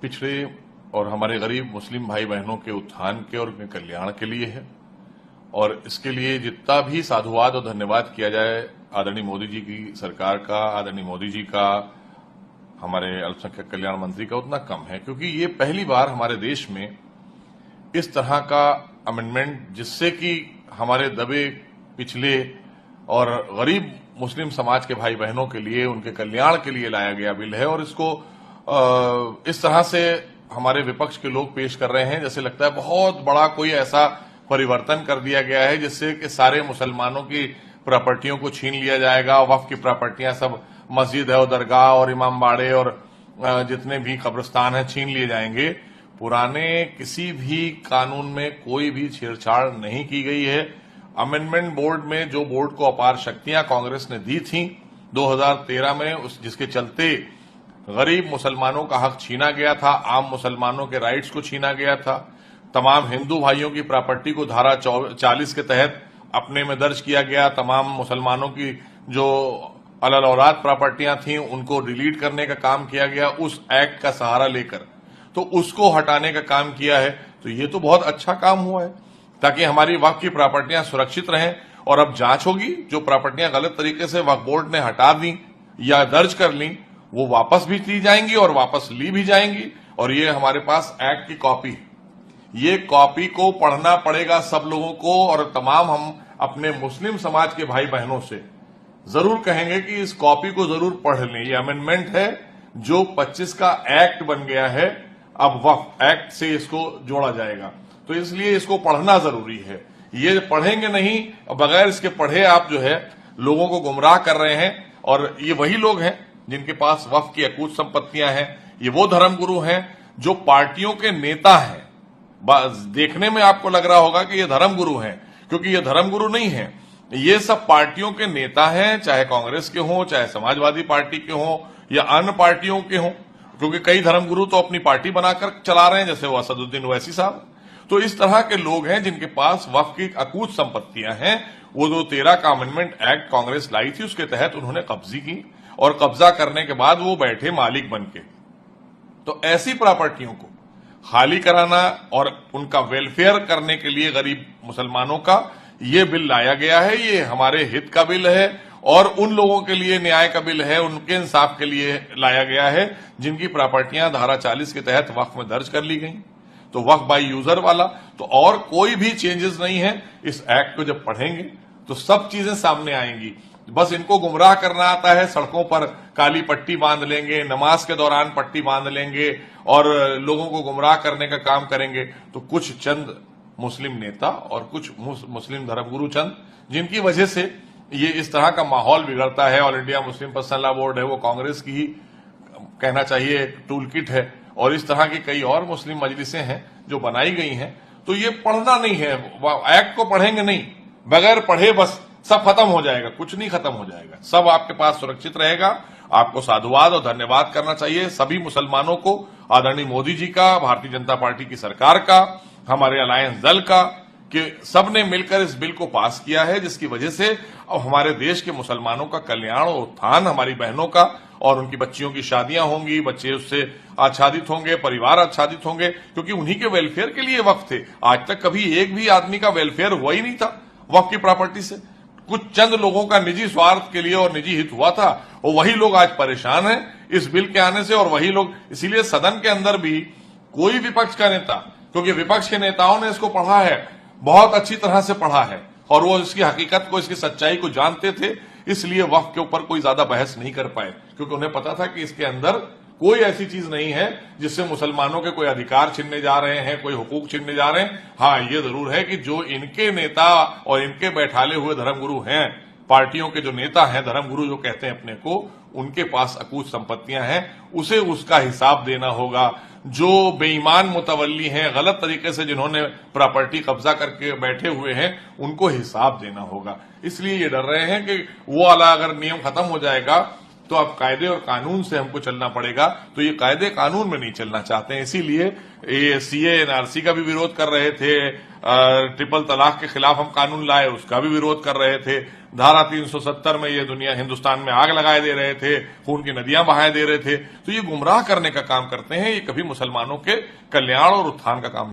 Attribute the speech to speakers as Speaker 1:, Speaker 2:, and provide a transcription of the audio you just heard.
Speaker 1: पिछड़े और हमारे गरीब मुस्लिम भाई बहनों के उत्थान के और उनके कल्याण के लिए है। और इसके लिए जितना भी साधुवाद और धन्यवाद किया जाए आदरणीय मोदी जी की सरकार का, आदरणीय मोदी जी का, हमारे अल्पसंख्यक कल्याण मंत्री का, उतना कम है, क्योंकि ये पहली बार हमारे देश में इस तरह का अमेंडमेंट जिससे कि हमारे दबे पिछले और गरीब मुस्लिम समाज के भाई बहनों के लिए, उनके कल्याण के लिए लाया गया बिल है। और इसको इस तरह से हमारे विपक्ष के लोग पेश कर रहे हैं जैसे लगता है बहुत बड़ा कोई ऐसा परिवर्तन कर दिया गया है जिससे कि सारे मुसलमानों की प्रॉपर्टियों को छीन लिया जाएगा। वक्फ की प्रॉपर्टियां सब मस्जिद है और दरगाह और इमाम बाड़े और जितने भी कब्रिस्तान हैं छीन लिए जाएंगे। पुराने किसी भी कानून में कोई भी छेड़छाड़ नहीं की गई है। अमेंडमेंट बोर्ड में जो बोर्ड को अपार शक्तियां कांग्रेस ने दी थी 2013 में, जिसके चलते गरीब मुसलमानों का हक छीना गया था, आम मुसलमानों के राइट्स को छीना गया था, तमाम हिंदू भाइयों की प्रॉपर्टी को धारा 40 के तहत अपने में दर्ज किया गया, तमाम मुसलमानों की जो अलल औलाद प्रॉपर्टियां थीं उनको डिलीट करने का काम किया गया उस एक्ट का सहारा लेकर, तो उसको हटाने का काम किया है। तो ये तो बहुत अच्छा काम हुआ है ताकि हमारी वक्फ की प्रॉपर्टियां सुरक्षित रहें। और अब जांच होगी, जो प्रॉपर्टियां गलत तरीके से वक्फ बोर्ड ने हटा दी या दर्ज कर ली वो वापस भी ली जाएंगी और वापस ली भी जाएंगी। और ये हमारे पास एक्ट की कॉपी है, ये कॉपी को पढ़ना पड़ेगा सब लोगों को। और तमाम हम अपने मुस्लिम समाज के भाई बहनों से जरूर कहेंगे कि इस कॉपी को जरूर पढ़ लें। ये अमेंडमेंट है जो 25 का एक्ट बन गया है, अब वक्फ एक्ट से इसको जोड़ा जाएगा, तो इसलिए इसको पढ़ना जरूरी है। ये पढ़ेंगे नहीं, बगैर इसके पढ़े आप जो है लोगों को गुमराह कर रहे हैं। और ये वही लोग हैं जिनके पास वक्फ की अकूत संपत्तियां हैं, ये वो धर्मगुरु हैं जो पार्टियों के नेता हैं। देखने में आपको लग रहा होगा कि ये धर्मगुरु हैं, क्योंकि ये धर्मगुरु नहीं है, ये सब पार्टियों के नेता हैं, चाहे कांग्रेस के हों, चाहे समाजवादी पार्टी के हों या अन्य पार्टियों के हों, क्योंकि कई धर्मगुरु तो अपनी पार्टी बनाकर चला रहे हैं, जैसे वो असदुद्दीन ओवैसी साहब। तो इस तरह के लोग हैं जिनके पास वक्फ की अकूत संपत्तियां हैं। वो जो 13 का अमेंडमेंट एक्ट कांग्रेस लाई थी उसके तहत उन्होंने कब्जी की और कब्जा करने के बाद वो बैठे मालिक बनके। तो ऐसी प्रॉपर्टियों को खाली कराना और उनका वेलफेयर करने के लिए गरीब मुसलमानों का ये बिल लाया गया है। ये हमारे हित का बिल है और उन लोगों के लिए न्याय का बिल है, उनके इंसाफ के लिए लाया गया है जिनकी प्रॉपर्टियां धारा 40 के तहत वक्फ में दर्ज कर ली गई। तो वक्फ बाय यूजर वाला तो और कोई भी चेंजेस नहीं है। इस एक्ट को जब पढ़ेंगे तो सब चीजें सामने आएंगी। बस इनको गुमराह करना आता है, सड़कों पर काली पट्टी बांध लेंगे, नमाज के दौरान पट्टी बांध लेंगे और लोगों को गुमराह करने का काम करेंगे। तो कुछ चंद मुस्लिम नेता और कुछ मुस्लिम धर्मगुरु चंद, जिनकी वजह से ये इस तरह का माहौल बिगड़ता है। All India Muslim personal law board है, वो कांग्रेस की ही कहना चाहिए एक टूल किट है, और इस तरह की कई और मुस्लिम मजलिसें हैं जो बनाई गई हैं। तो ये पढ़ना नहीं है, एक्ट को पढ़ेंगे नहीं, बगैर पढ़े बस सब खत्म हो जाएगा, कुछ नहीं खत्म हो जाएगा, सब आपके पास सुरक्षित रहेगा। आपको साधुवाद और धन्यवाद करना चाहिए सभी मुसलमानों को, आदरणीय मोदी जी का, भारतीय जनता पार्टी की सरकार का, हमारे अलायंस दल का, कि सबने मिलकर इस बिल को पास किया है, जिसकी वजह से अब हमारे देश के मुसलमानों का कल्याण और उत्थान, हमारी बहनों का और उनकी बच्चियों की शादियां होंगी, बच्चे उससे आच्छादित होंगे, परिवार आच्छादित होंगे, क्योंकि उन्हीं के वेलफेयर के लिए वक्फ थे। आज तक कभी एक भी आदमी का वेलफेयर हुआ ही नहीं था वक्फ की प्रॉपर्टी से। कुछ चंद लोगों का निजी स्वार्थ के लिए और निजी हित हुआ था, और वही लोग आज परेशान हैं इस बिल के आने से। और वही लोग, इसीलिए सदन के अंदर भी कोई विपक्ष का नेता, क्योंकि विपक्ष के नेताओं ने इसको पढ़ा है, बहुत अच्छी तरह से पढ़ा है, और वो इसकी हकीकत को, इसकी सच्चाई को जानते थे, इसलिए वक्फ के ऊपर कोई ज्यादा बहस नहीं कर पाए, क्योंकि उन्हें पता था कि इसके अंदर कोई ऐसी चीज नहीं है जिससे मुसलमानों के कोई अधिकार छीनने जा रहे हैं, कोई हुकूक छीनने जा रहे हैं। हाँ, ये जरूर है कि जो इनके नेता और इनके बैठाले हुए धर्मगुरु हैं, पार्टियों के जो नेता हैं, धर्मगुरु जो कहते हैं अपने को, उनके पास अकूत संपत्तियां हैं, उसे उसका हिसाब देना होगा। जो बेईमान मुतवल्ली हैं, गलत तरीके से जिन्होंने प्रॉपर्टी कब्जा करके बैठे हुए हैं, उनको हिसाब देना होगा। इसलिए ये डर रहे हैं कि वो वाला अगर नियम खत्म हो जाएगा तो अब कायदे और कानून से हमको चलना पड़ेगा। तो ये कायदे कानून में नहीं चलना चाहते हैं, इसीलिए ये सीए एनआरसी का भी विरोध कर रहे थे, ट्रिपल तलाक के खिलाफ हम कानून लाए उसका भी विरोध कर रहे थे, धारा 370 में ये दुनिया हिंदुस्तान में आग लगाए दे रहे थे, खून की नदियां बहाए दे रहे थे। तो ये गुमराह करने का काम करते हैं, ये कभी मुसलमानों के कल्याण और उत्थान का काम